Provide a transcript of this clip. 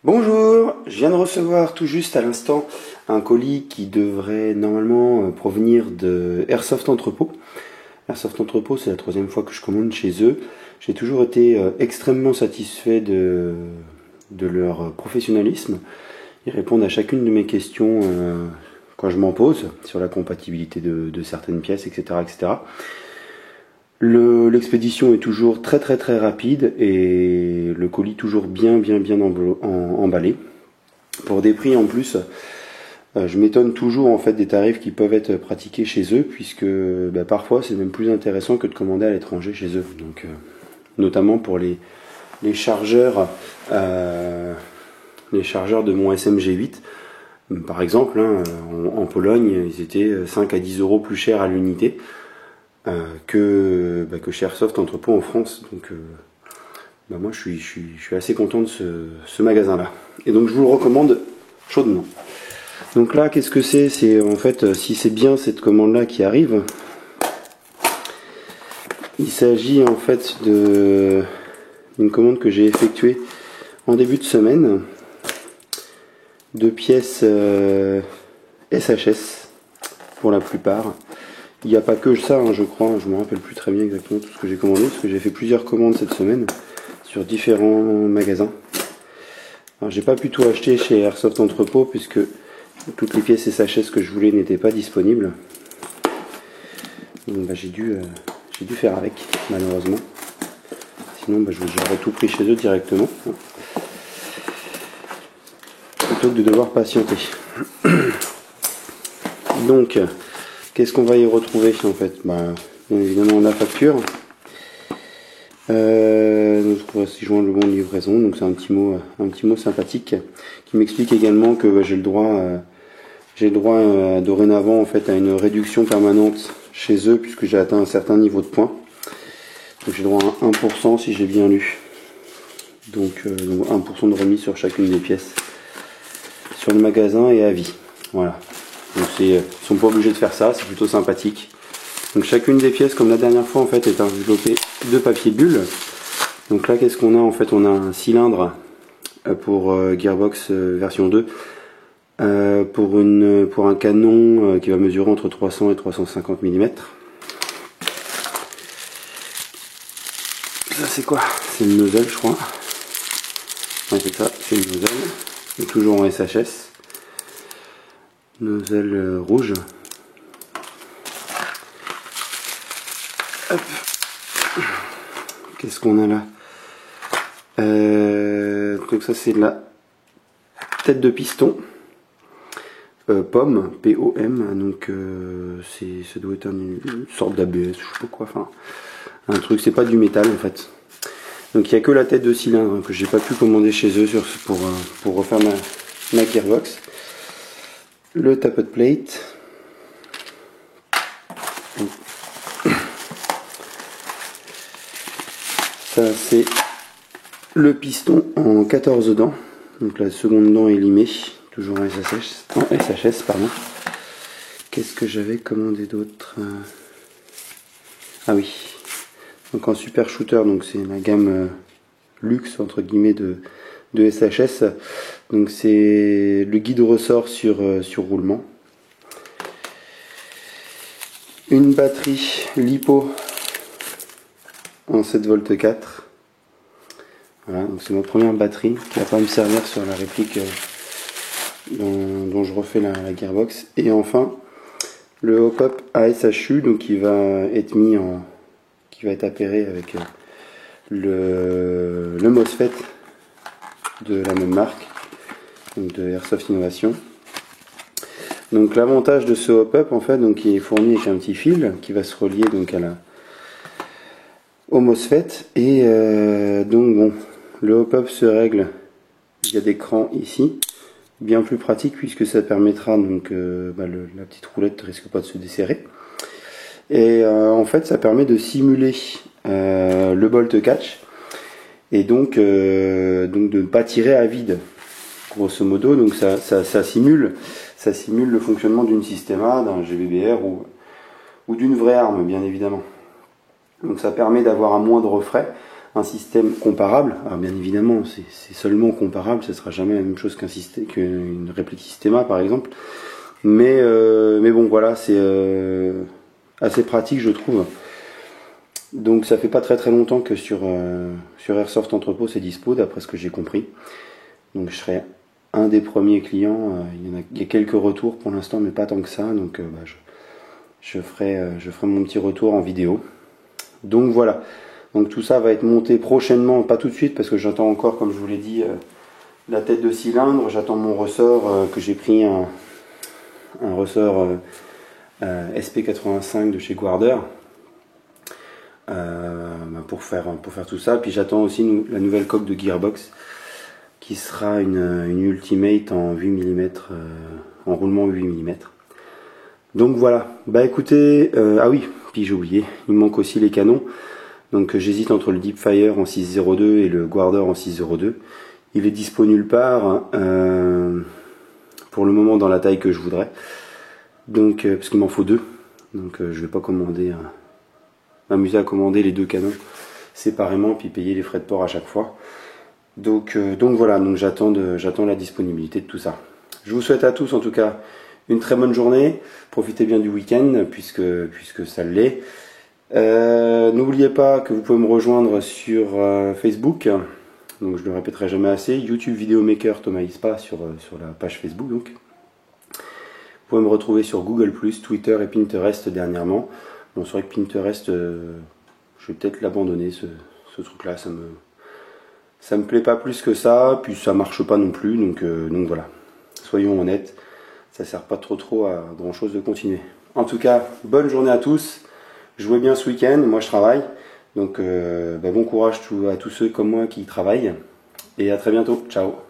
Bonjour, je viens de recevoir tout juste à l'instant un colis qui devrait normalement provenir de Airsoft Entrepôt. Airsoft Entrepôt, c'est la troisième fois que je commande chez eux. J'ai toujours été extrêmement satisfait de leur professionnalisme. Ils répondent à chacune de mes questions quand je m'en pose sur la compatibilité de certaines pièces, etc., etc. L'expédition est toujours très rapide et le colis toujours bien emballé. Pour des prix en plus, je m'étonne toujours en fait des tarifs qui peuvent être pratiqués chez eux, puisque parfois c'est même plus intéressant que de commander à l'étranger chez eux. Donc, notamment pour les chargeurs, de mon SMG8. Par exemple, en Pologne, ils étaient 5 à 10 euros plus chers à l'unité. Que chez Airsoft Entrepôt en France. Donc moi je suis assez content de ce magasin là, et donc je vous le recommande chaudement. Donc là, qu'est-ce que c'est en fait, si c'est bien cette commande là qui arrive, il s'agit en fait d'une commande que j'ai effectuée en début de semaine, de pièces SHS pour la plupart. Il n'y a pas que ça, je crois, je me rappelle plus très bien exactement tout ce que j'ai commandé, parce que j'ai fait plusieurs commandes cette semaine sur différents magasins. Alors j'ai pas pu tout acheter chez Airsoft Entrepôt, puisque toutes les pièces SHS que je voulais n'étaient pas disponibles. Donc j'ai dû faire avec, malheureusement. Sinon j'aurais tout pris chez eux directement, plutôt que de devoir patienter. Donc, qu'est-ce qu'on va y retrouver en fait? Bien évidemment la facture. Donc, si je joins le bon de livraison, donc c'est un petit mot sympathique qui m'explique également que j'ai le droit dorénavant en fait à une réduction permanente chez eux, puisque j'ai atteint un certain niveau de points. Donc j'ai droit à 1% si j'ai bien lu. Donc 1% de remise sur chacune des pièces sur le magasin et à vie. Voilà. Donc ils sont pas obligés de faire ça, c'est plutôt sympathique. Donc chacune des pièces, comme la dernière fois en fait, est enveloppée de papier bulle. Donc là, qu'est-ce qu'on a en fait? On a un cylindre pour Gearbox version 2 pour un canon qui va mesurer entre 300 et 350 mm. Ça c'est quoi? C'est une nozzle, je crois. Ouais, c'est ça, c'est une nozzle. C'est toujours en SHS. Nozzle rouge. Hop. Qu'est-ce qu'on a là? Donc ça c'est la tête de piston. POM, P-O-M. Donc ça doit être une sorte d'ABS, je sais pas quoi. Enfin, un truc, c'est pas du métal en fait. Donc il n'y a que la tête de cylindre que j'ai pas pu commander chez eux pour refaire ma gearbox. Le tappet plate. Ça c'est le piston en 14 dents. Donc la seconde dent est limée, toujours en SHS, pardon. Qu'est-ce que j'avais commandé d'autre? Ah oui. Donc en super shooter, donc c'est la gamme luxe entre guillemets de SHS. Donc c'est le guide ressort sur roulement. Une batterie LiPo en 7V4. Voilà, donc c'est ma première batterie qui va pas me servir sur la réplique dont je refais la gearbox. Et enfin le hop-up ASHU, donc qui va être appairé avec le MOSFET de la même marque, donc de Airsoft Innovation. Donc l'avantage de ce hop-up en fait, donc il est fourni avec un petit fil qui va se relier donc au MOSFET, et donc bon, le hop-up se règle via des crans ici, bien plus pratique puisque ça permettra donc la petite roulette ne risque pas de se desserrer, et en fait ça permet de simuler le bolt catch, et donc de ne pas tirer à vide grosso modo. Donc ça simule le fonctionnement d'une Systema, d'un GBBR ou d'une vraie arme, bien évidemment. Donc ça permet d'avoir un moindre frais, un système comparable. Alors bien évidemment, c'est seulement comparable, ce sera jamais la même chose qu'une réplique Systema par exemple. Mais bon, voilà, c'est assez pratique, je trouve. Donc ça fait pas très longtemps que sur Airsoft Entrepôt c'est dispo, d'après ce que j'ai compris. Donc je serai un des premiers clients. Il y a quelques retours pour l'instant, mais pas tant que ça. Donc je ferai mon petit retour en vidéo. Donc voilà. Donc tout ça va être monté prochainement, pas tout de suite, parce que j'attends encore, comme je vous l'ai dit, la tête de cylindre. J'attends mon ressort, que j'ai pris un ressort SP85 de chez Guarder. Pour faire tout ça. Puis j'attends aussi la nouvelle coque de Gearbox, qui sera une Ultimate en 8 mm, en roulement 8 mm. Donc voilà, bah écoutez, ah oui, puis j'ai oublié, il me manque aussi les canons. Donc j'hésite entre le Deepfire en 6.02 et le Guarder en 6.02. Il est dispo nulle part, pour le moment dans la taille que je voudrais. Donc, parce qu'il m'en faut deux. Donc je vais pas m'amuser à commander les deux canons séparément, puis payer les frais de port à chaque fois. Donc voilà, donc j'attends la disponibilité de tout ça. Je vous souhaite à tous en tout cas une très bonne journée. Profitez bien du week-end puisque ça l'est. N'oubliez pas que vous pouvez me rejoindre sur Facebook. Donc je ne le répéterai jamais assez. YouTube Vidéo Maker Thomas Ispa sur la page Facebook. Donc vous pouvez me retrouver sur Google+, Twitter et Pinterest dernièrement. Bon, c'est vrai que Pinterest, je vais peut-être l'abandonner, ce truc-là, ça me plaît pas plus que ça, puis ça marche pas non plus, donc voilà. Soyons honnêtes, ça sert pas trop à grand chose de continuer. En tout cas, bonne journée à tous, jouez bien ce week-end, moi je travaille, donc bon courage à tous ceux comme moi qui travaillent, et à très bientôt, ciao.